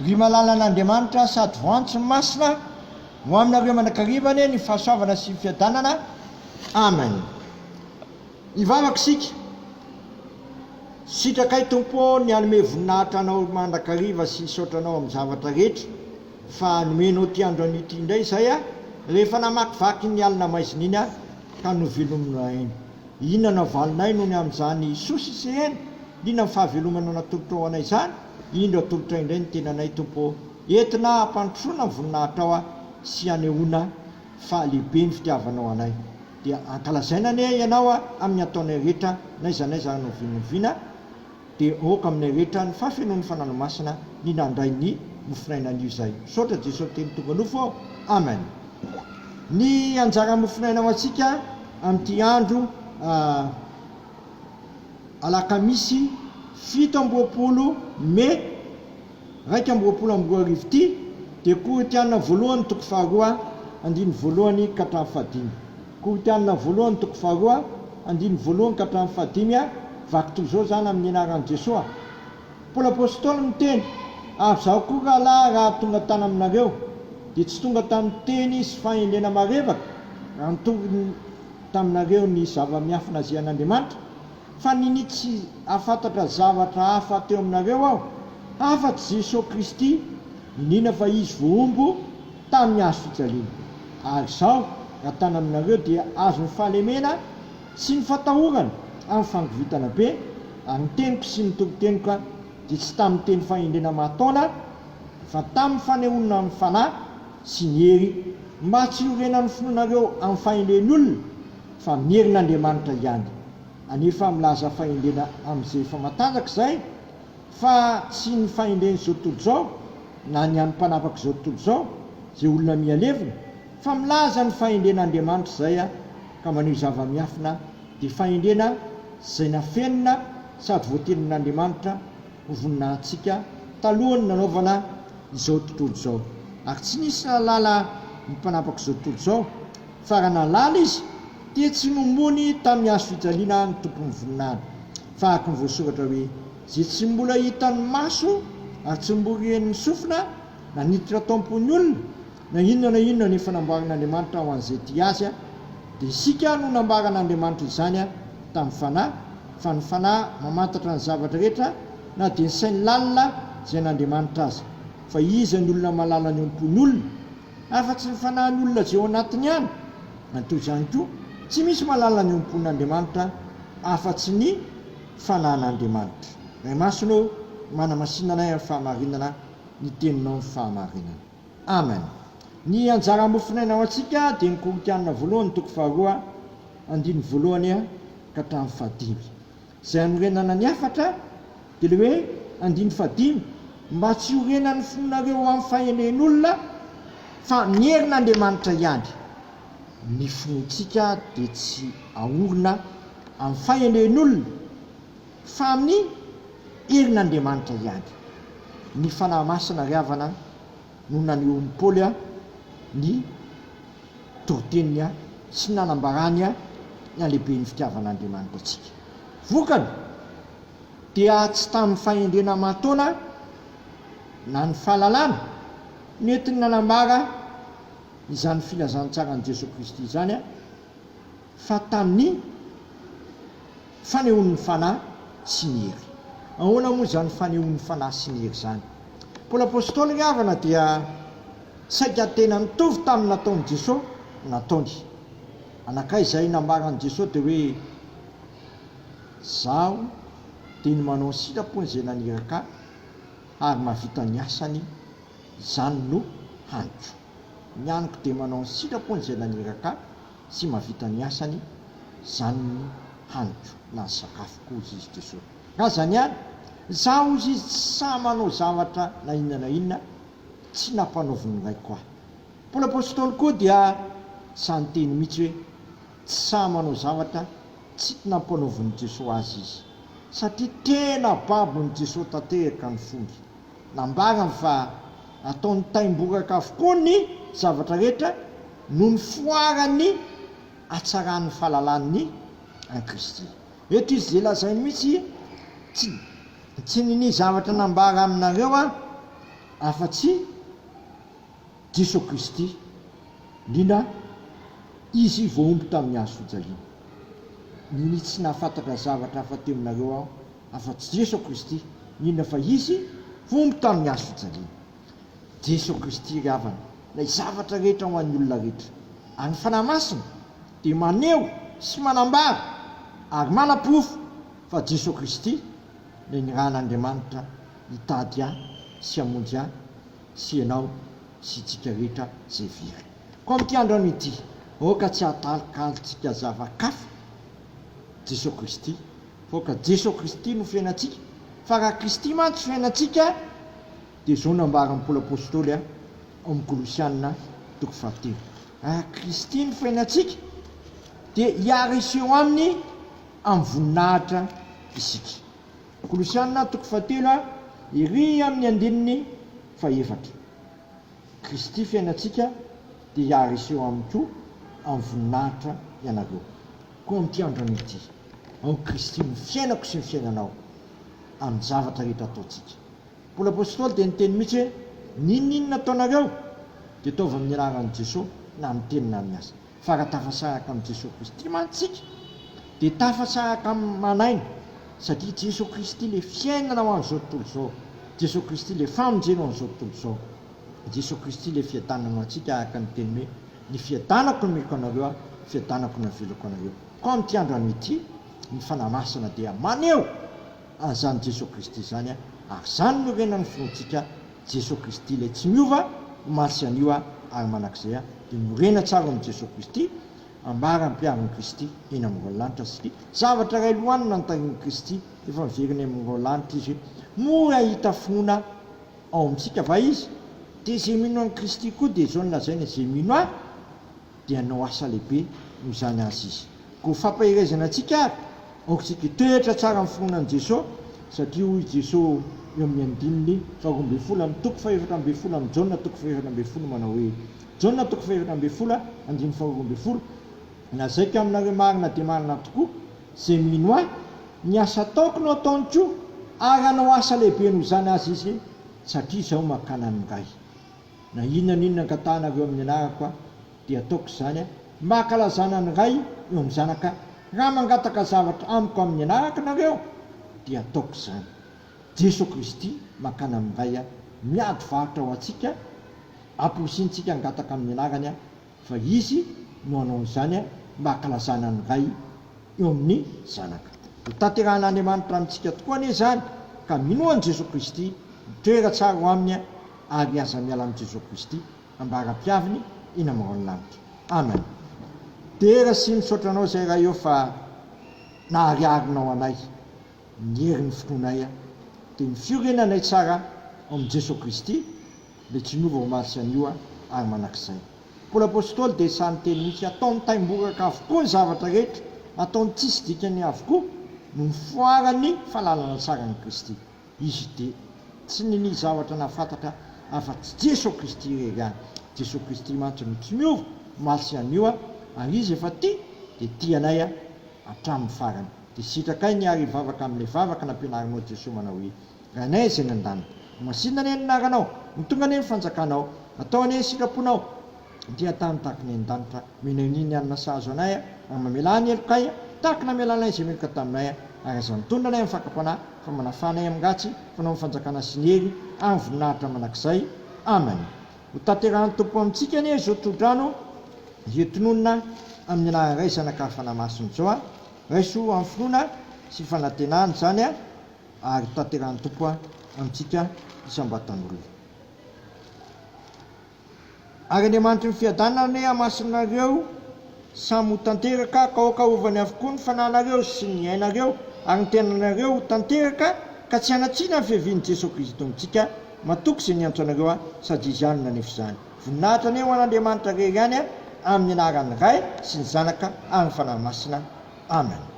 ry malalan'Andriamanitra sady voantso ny masina ho aminareo manankarivany ny fahasoavana sy ny fiadanana. Amen. Ivavaka sika sitrakay tompo ny anome voninahitra anao mandrakariva sy sotranao amin'ny zavatra rehetra fa nomenao ty andro an'ity indray izay rehefa namakivaky ny alina maizina iny ka novelomina eny. Inona no valonay noho ny amin'izany sosy sy eny, inona ny fahavelomana natolotra ao anay izany, indro atolotra indray ny tenanay tompo, entina ampandrosoana ny voninahitra ao sy anehoana fahalehibe ny fitiavanao anay. Dia ankalazaina ane ianao amin'ny ataonay rehetra naiza no vinovina, dia oka aminay rehetra ny fahafenoan'ny fananomasina ny nandray ny mofinainan'io izay. Saotra Jesosy teny tonga nofo. Amen. Ny anjara mofinaina ao antsika amin'ity andro alakamisy 7 Mei 2020 ity, dia Koritianina voalohany toko faharoa andiny voalohany ka hatramin'ny fahadimy. Koritianina voalohany toko faharoa andiny voalohany ka hatramin'ny fahadimy vaky toy izao zany amin'ny anaran'i Jesosy. Paoly apôstôly miteny, avy zaho koa raha tonga tany aminareo dia tsy tonga tamin'ny teny sy fahendrena marevaka raha nitonga taminareo ny zava-miafina zay an'Andriamanitra, fa ninitsy afantatra zavatra hafa teo aminareo aho, hafa-tsy Jesosy Kristy, ninina fa izy vohombo tamin'ny hazo fijaliana. Ary izao raha tany aminareo dia azo ny fahalemena sy ny fatahorana amin'ny fangovitana be, ary ny teniko sy ny tompon-teniko dia tsy tamin'ny teny fahendrena mahataona fa tamin'ny fanehoana amin'ny fanahy sy ny hery, mba tsy horena ny finoanareo amin'ny fahendren'ny olona fa mierin'Andriamanitra ihany. Anefa milaza fahendrena amin'izay efa matanjaka izay, fa tsy ny fahendren'izao tontolo izao na ny an'ny mpanapaka izao tontolo izao zay olona mialevina, fa milaza ny fahendren'Andriamanitra izay ka maneho zava-miafina, dia fahendrena izay nafenina sady voatenin'Andriamanitra ho voninahitsika talohany nanaovana izao tontolo izao. Ary tsy nisy nalala ny mpanapaka izao tontolo izao, fa raha nalala izy dia tsy nombony tamin'ny hazo fijaliana ny tompon'ny voninahitra. Fa araka ny voasoratra hoe, zay tsy mbola hitan'ny maso ary tsy mbola hen'ny sofina na niditra taom-pon'ny olona na inona ny fanamboaran'Andriamanitra ho an'izay ty azy, dia isika no nambaran'Andriamanitra izany tamin'ny fanahy, fa ny fanahy mamantatra ny zavatra rehetra na dia ny sainy lalina izay n'Andriamanitra azy. Fa iza ny olona malala ny ompon'ny olona, afa-tsy ny fanahy ny olona zay ao anatiny ihany. Toy izany koa tsy misy malala ny ompon'Andriamanitra afa-tsy ny fanahin'Andriamanitra. Ray masonao manamasinanay amin'ny fahamarinana, ny teninao ny fahamarinana. Amen. Ny anjara mofinaina ao antsika dia ny Koritianina voalohany toko faharoa andiny voalohany ka hatramin'ny fahadimy. Izay anorenana ny afatra dia le hoe andiny fahadimy, mba tsy horenan'ny fonareo amin'ny fahendren'olona fa mierin'Andriamanitra ihany. Ny fonontsika dia tsy ahorona amin'ny fahendren'olona fa amin'ny herin'Andriamanitra ihany. Ny fanahy masina ry havana no nanehoan'i Paoly ny toriteniny sy nanambarany ny alehiben'ny fitiavan'Andriamanitra antsika. Vokany dia tsy tamin'ny fahendrena mahataona na ny fahalalana nentiny nanambara izany filazantsara ny Jesosy Kristy izany, fa tamin'ny fanehoan'ny fanahy sy ny hery. Ahoana moa izany fanehoan'ny fanahy sy ny hery izany? Paoly apôstôly ry havana dia saika tena mitovy tamin'ny nataon'i Jesosy nataony. Anakay izay nambaran'i Jesosy dia hoe, zaho dia ny manao ny sitrapony izay naniraka ary mahavita ny asany, izany no haniko. Ny aniko dia manao ny sitrapony izay naniraka sy mahavita ny asany, izany no haniko na ny sakafoko ozy izy Jesosy. Raha zany ihany, zaho ozy izy tsy sa manao zavatra na inona tsy nampanaoviny ray koa. Paoly apôstôly koa dia sany teny mihitsy hoe tsy sa manao zavatra tsy nampanaoviny Jesosy azy izy, satria tena babony Jesosy tanteraka ny fongy. Nambarany fa ataony taimboraka avokoa ny zavatra rehetra no ny foarany atsaran'ny fahalalany an Kristy. Eto izy zay lazainy mihitsy, tsy niny zavatra nambara aminareo afa-tsy Jesosy Kristy indrindra izy voaomby tamin'ny hazo fijaliana. Ny tsy nahafantatra zavatra hafa teminareo aho afa-tsy Jesosy Kristy indrindra fa izy voaomby tamin'ny hazo fijaliana. Jesosy Kristy ry havana, ilay zavatra rehetra ho an'ny olona rehetra. Any fanahy masina dia maneho sy manambara ary manam-porofo fa Jesosy Kristy ilay niran'Andriamanitra hitady ahy sy hamonjy ahy sy ianao sy tsika rehetra zay very. Ko amin'ity andro ity, oka tsy hatalikalintsika zava-kafa Jesosy Kristy, foka Jesosy Kristy no fiainantsika. Fa raha Kristy mantsy fiainantsika dia zao nambaran'ny Paoly apôstôly amin'ny Kolosianina 3:7. Raha Kristy no fiainantsika dia hiara iseho aminy amin'ny voninahitra isika. Kolosianina 3:7 iry amin'ny andininy 4. Kristy fiainantsika dia hiara iseho aminy koa amin'ny voninahitra ianareo. Koa amin'ity andro ity, ao Kristy no fiainako sy ny fiainanao amin'ny zavatra rehetra ataontsika. Paoly apôstôly dia niteny mihitsy hoe ninninona ataonareo dia ataova amin'ny anaran'i Jesosy na amin'ny tenina amin'ny asa. Fa raha tafasaraka amin'ny Jesosy Kristy mantsika dia tafasaraka amin'ny manaina, satria Jesosy Kristy le fiainana ho an'izao tontolo izao. Jesosy Kristy le famonjena ho an'izao tontolo izao. Jesosy Kristy le fiadanana antsika araka ny teny hoe ny fiadanako no meko anareo, fiadanako no avelako anareo. Ko amin'ity andro ity, ny fanahy masina dia maneho an'izany Jesosy Kristy zany ary zany no renan'ny finoantsika Jesosy Kristy le tsy miova omaly sy anio ary manak'izay dia norena tsara amin'ny Jesosy Kristy, ambara ampiarin'i Kristy eny amin'ny lanitra sy zavatra ray lohanina notarin'i Kristy efa miveriny amin'ny lanitra izy mora hita finoana ao amintsika va izy. Dia izay mino an'i Kristy koa dia zao nolazaina, izay mino ahy dia hanao asa lehibe no izany azy izy. Koa fampahirezana antsika ary aokatsika toetra tsara amin'ny finoanan'i Jesosy, satria hoy Jesosy eo amin'ny andininy 12 amin'ny toko 4 amin'ny Jaona 4 manao hoe Jaona 4 amin'ny andininy 12 nazaiko aminareo marina dia marina tokoa izay mino ahy ny asa ataoko no ataony koa ary hanao asa lehibe no izany azy izy, satria izaho makana ny ray. Na inona katanareo amin'ny anarako dia ataoko izany mba hakalazana ny ray eo amin'ny zanaka. Raha mangataka zavatra amiko amin'ny anaraka nareo dia ataoko izany. Jesosy Kristy makana amin'ny ray miady varotra ho antsika, amposintsika hangataka amin'ny anarany fa izy no hanao izany mba hakalazana ny ray eo amin'ny zanaka. Tanteran'Andriamanitra amintsika tokoa anie zany ka minoan Jesosy Kristy toera tsara ho aminy ary aza miala amin'ny Jesosy Kristy ambara-piaviny eny amin'ny lanitra. Amen. Tera sy misaotranao zay raha eo fa nahariarinao anay nyherin'ny finoanay dia ny fiorenanay tsara amin'ny Jesosy Kristy dia tsy miova omaly sy anio ary manak'izay. Paoly apôstôly dia samy teny mihitsy ataony taimboraka avokoa ny zavatra rehetra, ataony tsisy dikany avokoa no mifoarany fahalalana tsara ny Kristy. Izy dia tsy niny zavatra nahafantatra afa-tsy Jesosy Kristy irery ihany. Jesosy Kristy mantsy no tsy miova omaly sy anio ary izy efa ty dia tianay hatramin'ny farany. Dia sitrakay ny ary vavaka amin'ilay vavaka nampianarinao Jesosy manao hoe ranay izay nandanina masinna ny anaranao, mitonga ny fanjakanao, atao ane sikaponao dia tany tahaka ny an-danitra, minaniny anina sahazo anay ary mamela ny elokay tahaka namelanay izay meloka taminay ary aza mitondra anay amin'ny fakapanahy fa manafanay amin'ny ratsy fanao amin'ny fanjakana sy ny hery amin'ny voninahitra manak'izay. Amen. Ho tanterahany tompo amintsika anie zao todrano entononona amin'ny anaran'ny ray zanaka fanahy masina zao raiso amin'ny finoana sy fanantenana zany ary tanterahany tompo amintsika isam-batan'olona. Ary Andriamanitra ny fiadanana hamasinareo samy ho tanteraka ka oka ovany avokoa ny fanahinareo sy ny ainareo ary ny tenanareo ho tanteraka ka tsy hanatsiana ny fiavian'i Jesosy Kristy amintsika matoky izay niantso anareo sady izy ihany nanefa izany. Voninahitra anie ho an'Andriamanitra rery ihany amin'ny anaran'ny ray sy ny zanaka ary ny fanahy masina. Amen.